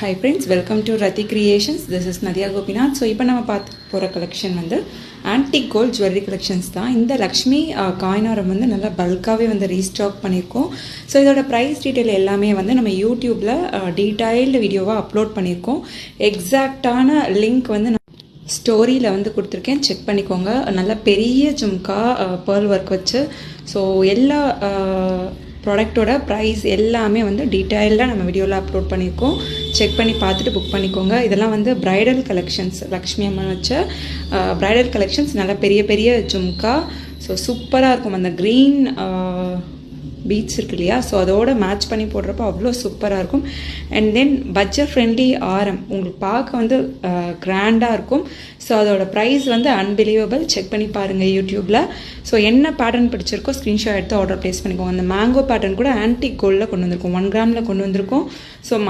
Hi friends, welcome to Rati Creations. This is Nadia Gopinath. So இப்போ நம்ம பார்த்து போகிற கலெக்ஷன் வந்து ஆன்டிக் கோல்ட் ஜுவல்லரி கலெக்ஷன்ஸ் தான். இந்த லக்ஷ்மி காயினாரம் வந்து நல்லா பல்காகவே வந்து ரீஸ்டாக் பண்ணியிருக்கோம். ஸோ இதோட ப்ரைஸ் டீட்டெயில் எல்லாமே வந்து நம்ம யூடியூப்பில் டீட்டெயில்டு வீடியோவாக அப்லோட் பண்ணியிருக்கோம். எக்ஸாக்டான லிங்க் வந்து ஸ்டோரியில் வந்து கொடுத்துருக்கேன், செக் பண்ணிக்கோங்க. நல்ல பெரிய ஜும்கா பேர்ல் ஒர்க் வச்சு. ஸோ எல்லா ப்ராடக்டோட ப்ரைஸ் எல்லாமே வந்து டீட்டெயில்டாக நம்ம வீடியோவில் அப்லோட் பண்ணியிருக்கோம். செக் பண்ணி பார்த்துட்டு புக் பண்ணிக்கோங்க. இதெல்லாம் வந்து ப்ரைடல் கலெக்ஷன்ஸ், லக்ஷ்மி அம்மன் வச்ச ப்ரைடல் கலெக்ஷன்ஸ். நல்லா பெரிய பெரிய ஜும்கா. ஸோ சூப்பராக இருக்கும். அந்த க்ரீன் பீட்ஸ் இருக்கு இல்லையா, ஸோ அதோட மேட்ச் பண்ணி போடுறப்போ அவ்வளோ சூப்பராக இருக்கும். அண்ட் தென் பட்ஜெட் ஃப்ரெண்ட்லி ஆரம் உங்களுக்கு பார்க்க வந்து கிராண்டாக இருக்கும். ஸோ அதோட ப்ரைஸ் வந்து அன்பிலீவபிள். செக் பண்ணி பாருங்கள் யூடியூப்பில். ஸோ என்ன பேட்டர்ன் பிடிச்சிருக்கோ ஸ்க்ரீன்ஷாட் எடுத்து ஆர்டர் ப்ளேஸ் பண்ணிக்கோங்க. அந்த மேங்கோ பேட்டர்ன் கூட ஆன்டிக் கோல்டில் கொண்டு வந்திருக்கோம், 1 கிராமில் கொண்டு வந்திருக்கோம். ஸோ